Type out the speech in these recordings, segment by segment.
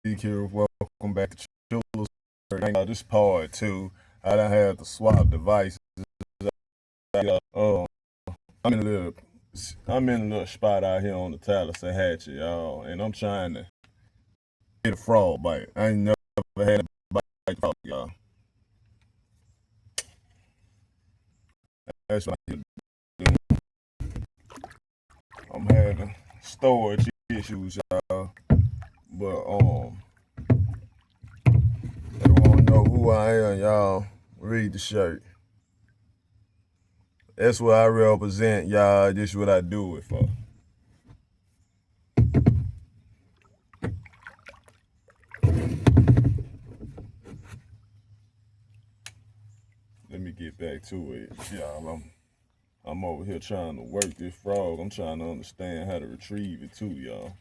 here. Welcome back to Childersburg. This part two. I done had to swap devices. Uh, I'm in a little, I'm in a little spot out here on the Tallahatchie, y'all, and I'm trying to get a frog bite. I ain't never had a bite frog, y'all. That's what I'm having storage issues, y'all. But they wanna know who I am, y'all. Read the shirt. That's what I represent, y'all. This is what I do it for. Let me get back to it, y'all. I'm over here trying to work this frog. I'm trying to understand how to retrieve it too, y'all.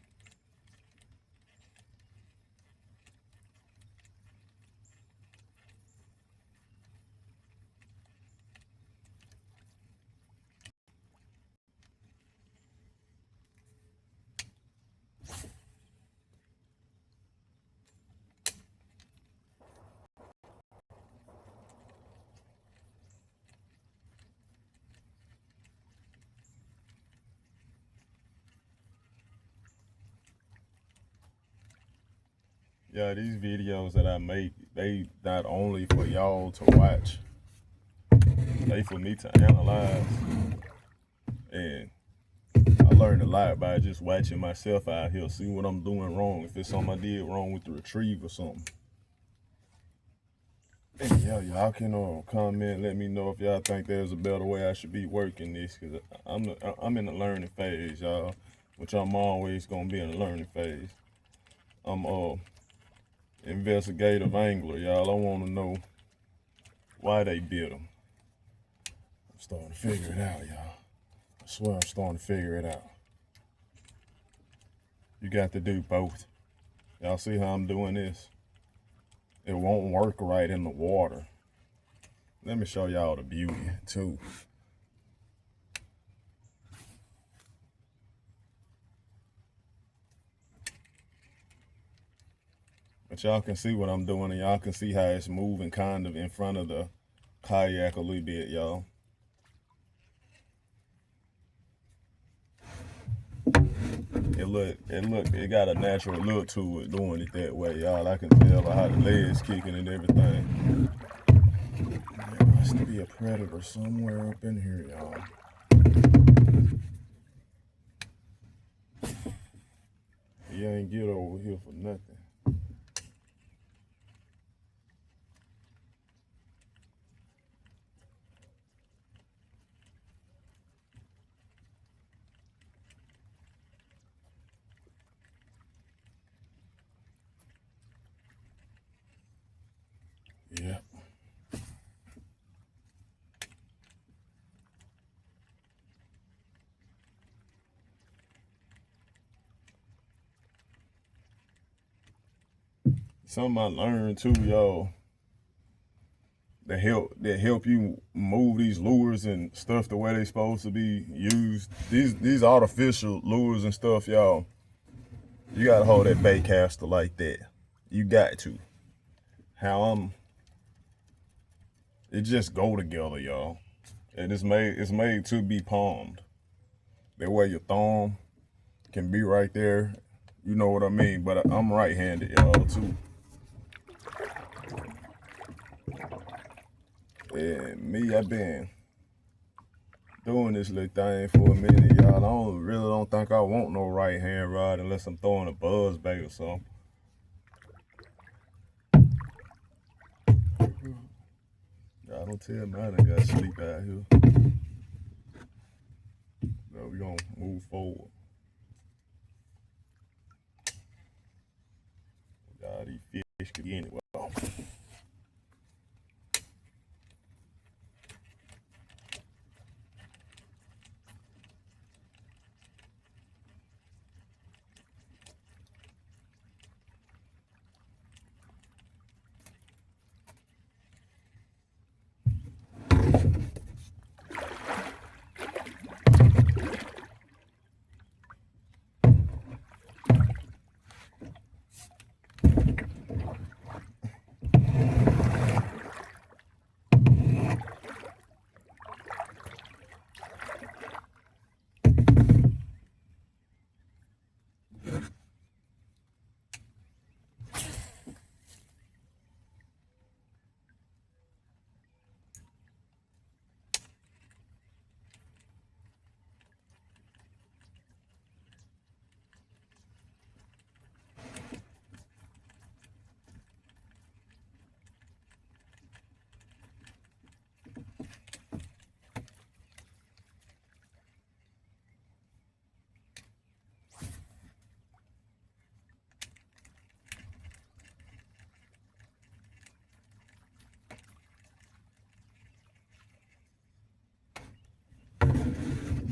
Yeah, these videos that I make, they not only for y'all to watch, they for me to analyze. And I learned a lot by just watching myself out here, see what I'm doing wrong, if it's something I did wrong with the retrieve or something. And yeah, y'all can comment, let me know if y'all think there's a better way I should be working this, because I'm in the learning phase, y'all, which I'm always going to be in the learning phase. I'm investigative angler, y'all. I want to know why they bit them. I'm starting to figure it out, y'all. I swear I'm starting to figure it out. You got to do both. Y'all see how I'm doing this? It won't work right in the water. Let me show y'all the beauty too. But y'all can see what I'm doing, and y'all can see how it's moving kind of in front of the kayak a little bit, y'all. It got a natural look to it doing it that way, y'all. I can tell by how the legs kicking and everything. There must be a predator somewhere up in here, y'all. He ain't get over here for nothing. Yeah. Something I learned too, y'all. That help you move these lures and stuff the way they supposed to be used. These artificial lures and stuff, y'all. You gotta hold that bait caster like that. You got to. It just go together, y'all. And it's made to be palmed. That way your thumb can be right there. You know what I mean? But I'm right-handed, y'all, too. And me, I've been doing this little thing for a minute, y'all. I really don't think I want no right hand rod unless I'm throwing a buzz bait or something. Y'all don't tell me I done got sleep out here. No, we gonna move forward. Y'all, these fish could be anywhere.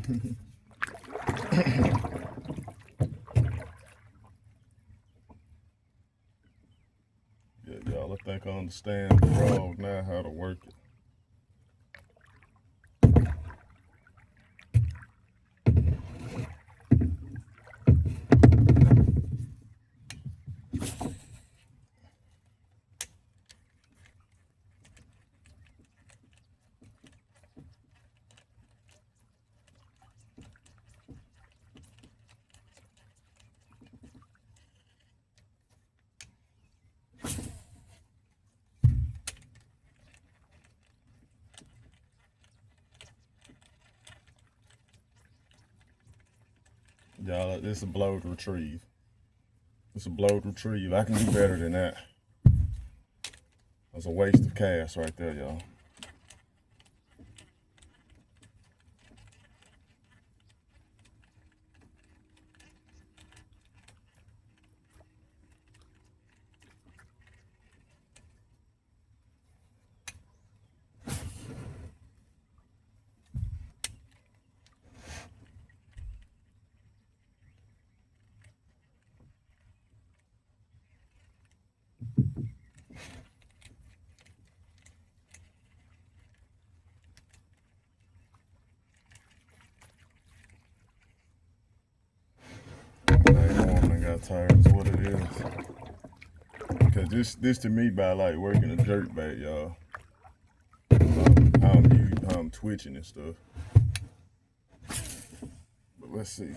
Yeah, y'all, I think I understand the frog now, how to work it. Y'all, this is a blowed retrieve. It's a blowed retrieve. I can do better than that. That's a waste of cast right there, y'all. I got tired is what it is. Because this to me by like working a jerk bait, y'all. How I'm twitching and stuff. But let's see.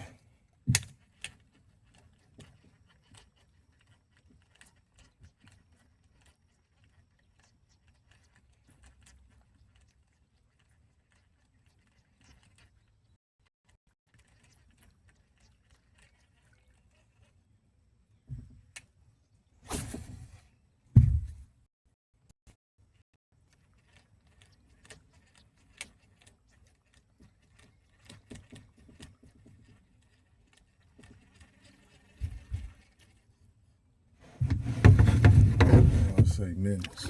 Let's say minutes.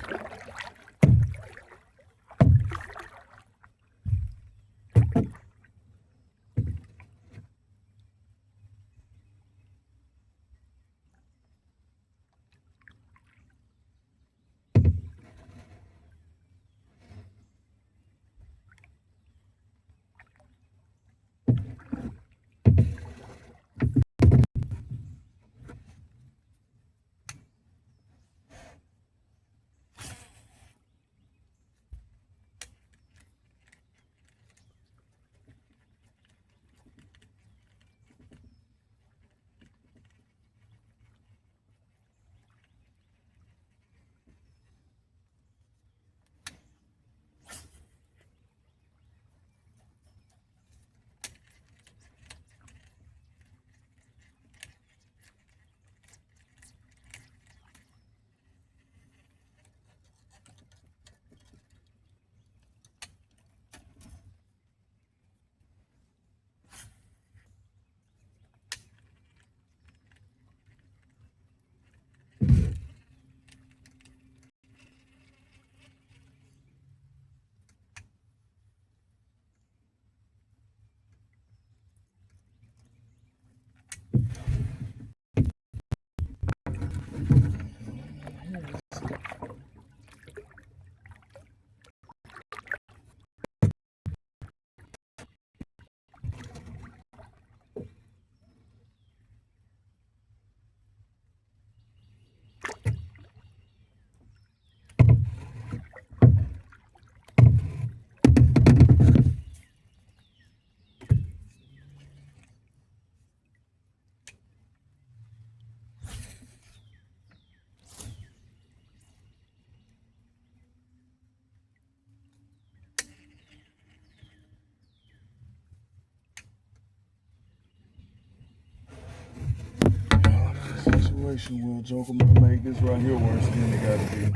Situation will Joker might make this right here worse than it gotta be.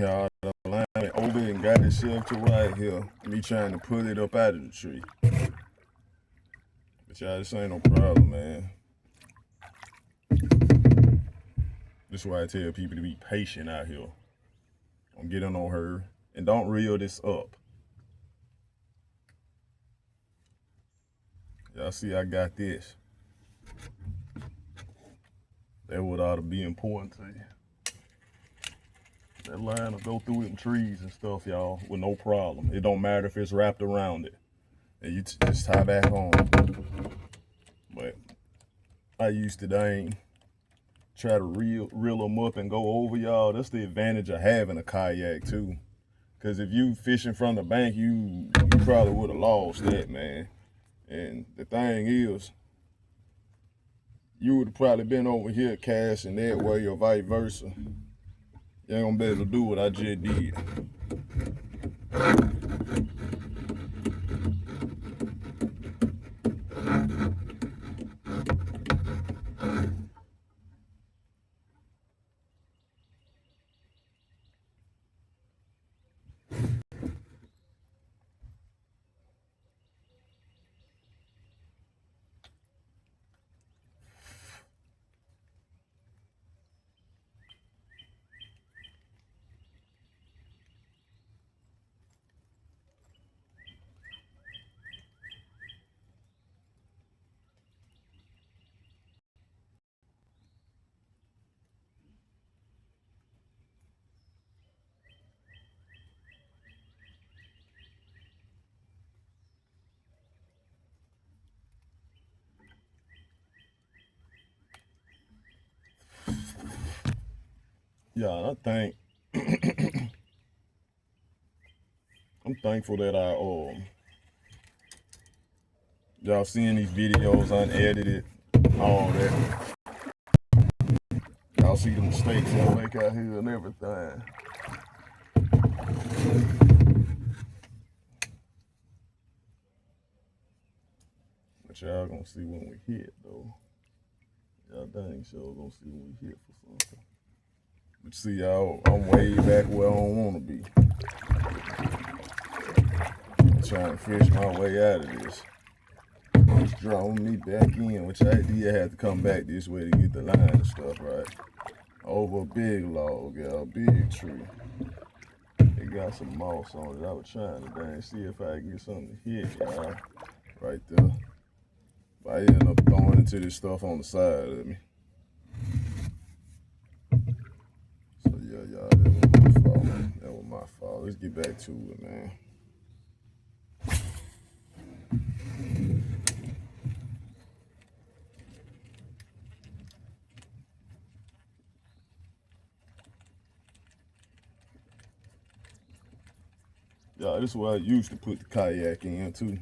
Y'all, the line over and got it shoved to right here. Me trying to pull it up out of the tree. But y'all, this ain't no problem, man. This is why I tell people to be patient out here. Don't get on her and don't reel this up. Y'all see I got this. That would ought to be important to you. That line will go through them trees and stuff, y'all, with no problem. It don't matter if it's wrapped around it. And you just tie back on. But I used to dang try to reel them up and go over, y'all. That's the advantage of having a kayak too. Cause if you fishing from the bank, you probably would have lost that, man. And the thing is, you would have probably been over here casting that way or vice versa. You ain't gonna be able to do what I just did. Yeah, I think I'm thankful that y'all seeing these videos unedited, all that. Y'all see the mistakes I make out here and everything. But y'all gonna see when we hit though. Y'all dang sure gonna see when we hit for something. But see y'all, I'm way back where I don't wanna be. I'm trying to fish my way out of this. It's drawing me back in, which I did have to come back this way to get the line and stuff right. Over a big log, y'all, big tree. It got some moss on it. I was trying to dang see if I could get something to hit, y'all. Right there. But I ended up throwing into this stuff on the side of me. So yeah, y'all, that was my fault. That was my fault. Let's get back to it, man. Yeah, this is what I used to put the kayak in too.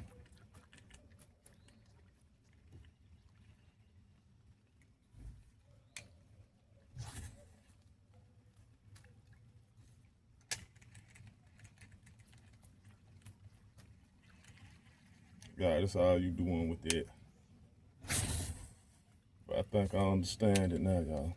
Yeah, that's all you doing with that. But I think I understand it now, y'all.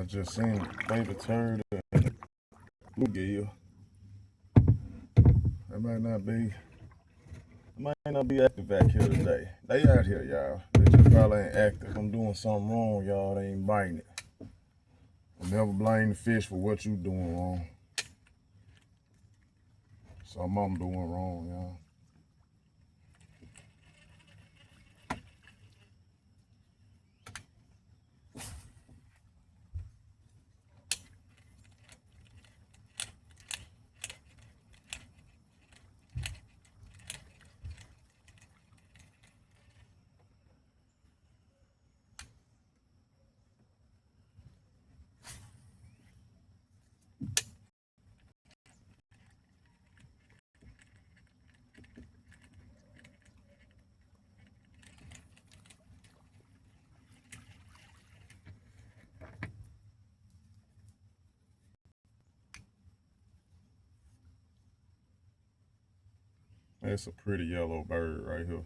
I just seen a baby turd and a bluegill. It might not be active back here today. They out here, y'all. They just probably ain't active. I'm doing something wrong, y'all. They ain't biting it. Never blame the fish for what you doing wrong. Something I'm doing wrong, y'all. That's a pretty yellow bird right here.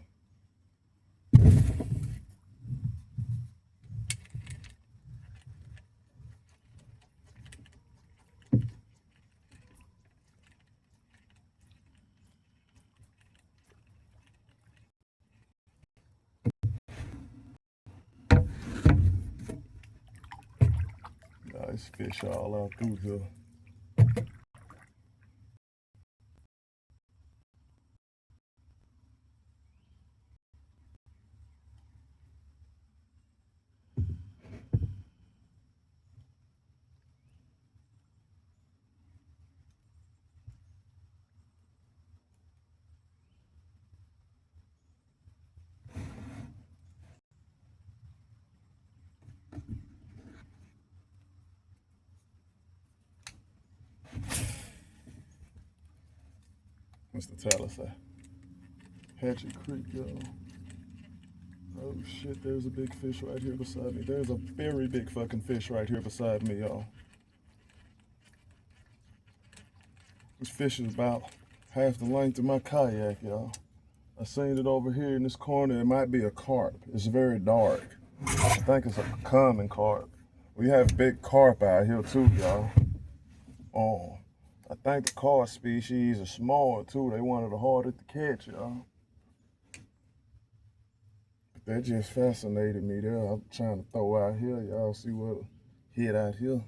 Nice fish all out through here. What's the tally say? Hatchet Creek, y'all. Oh shit, there's a big fish right here beside me. There's a very big fucking fish right here beside me, y'all. This fish is about half the length of my kayak, y'all. I seen it over here in this corner. It might be a carp. It's very dark. I think it's a common carp. We have big carp out here too, y'all. Oh, I think the carp species are small too. They one of the hardest to catch, y'all. That just fascinated me there. I'm trying to throw out here. Y'all see what hit out here.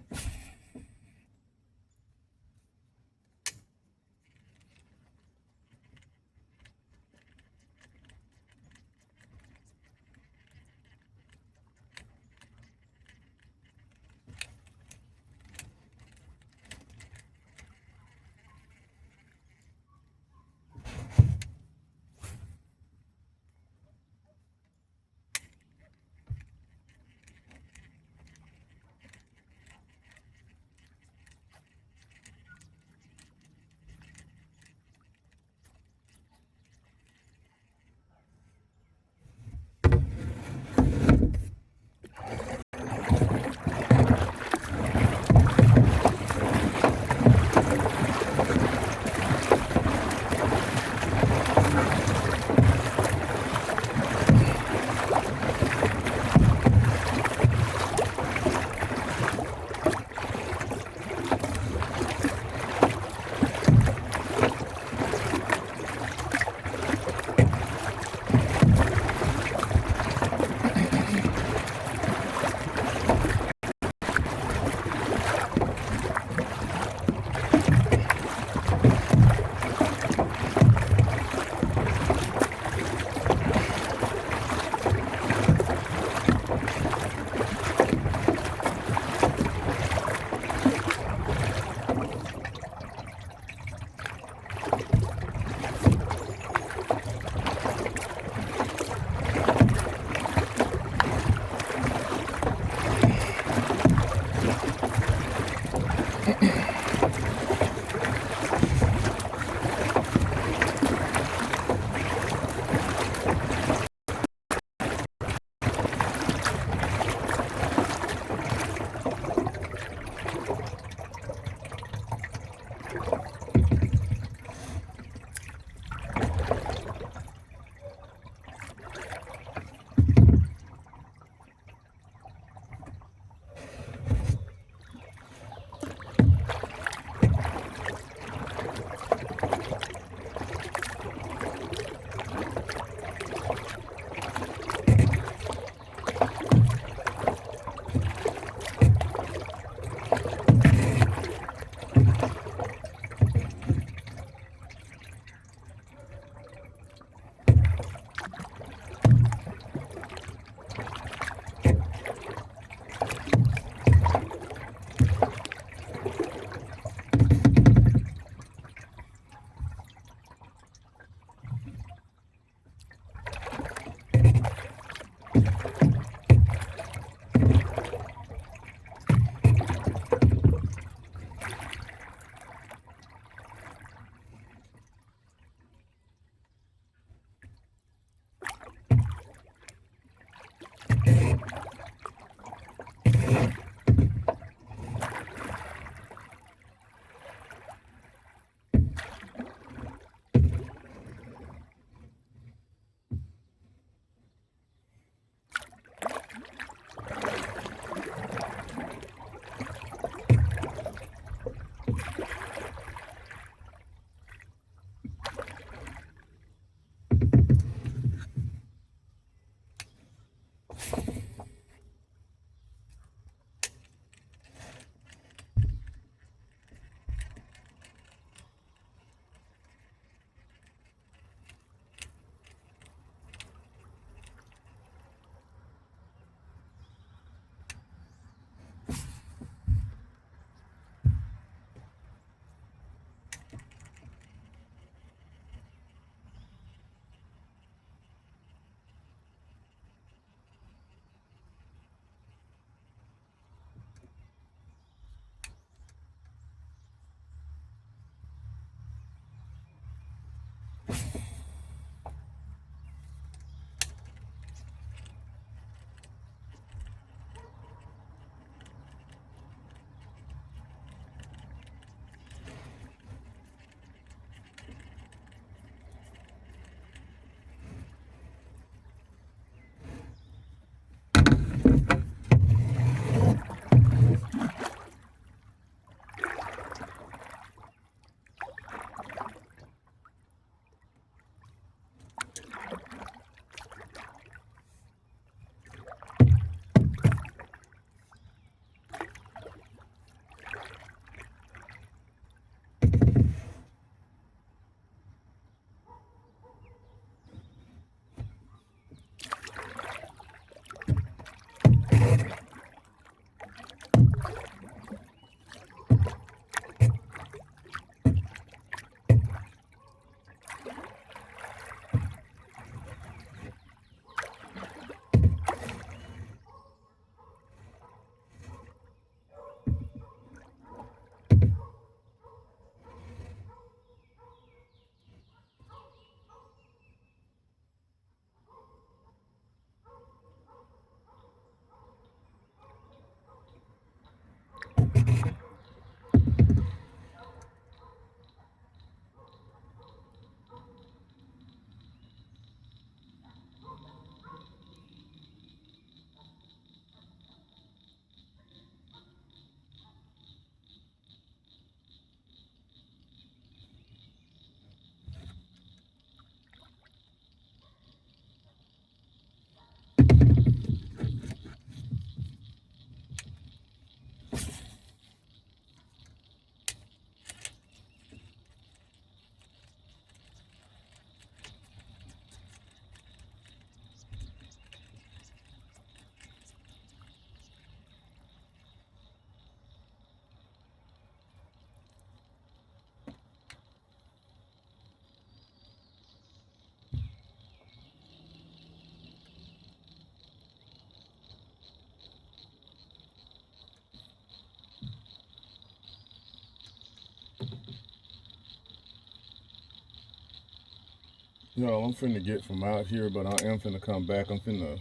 Yo, I'm finna get from out here, but I am finna come back. I'm finna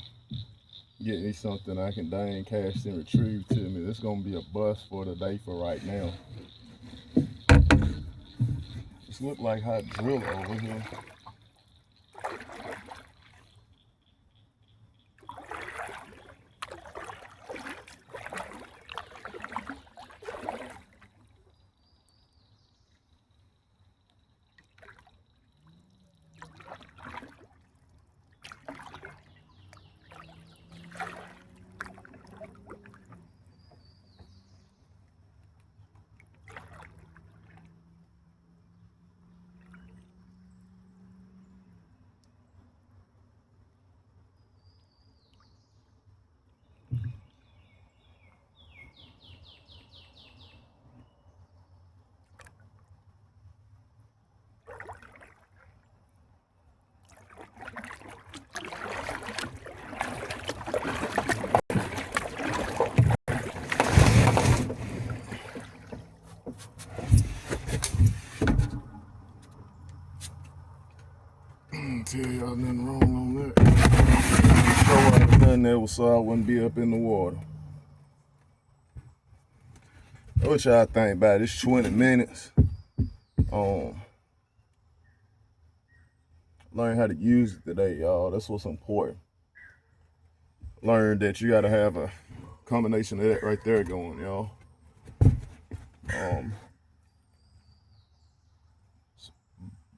get me something I can dang cash and retrieve to me. This gonna be a bust for the day for right now. This look like hot drill over here. Tell y'all nothing wrong on that. So I was done there so I wouldn't be up in the water. What y'all think about it? It's 20 minutes. Learn how to use it today, y'all. That's what's important. Learn that you gotta have a combination of that right there going, y'all.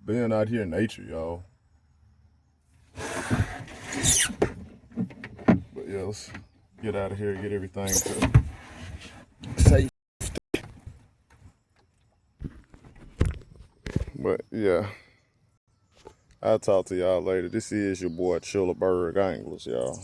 Being out here in nature, y'all. But yeah, let's get out of here, get everything to safe. But yeah, I'll talk to y'all later. This is your boy Childersburg Anglers, y'all.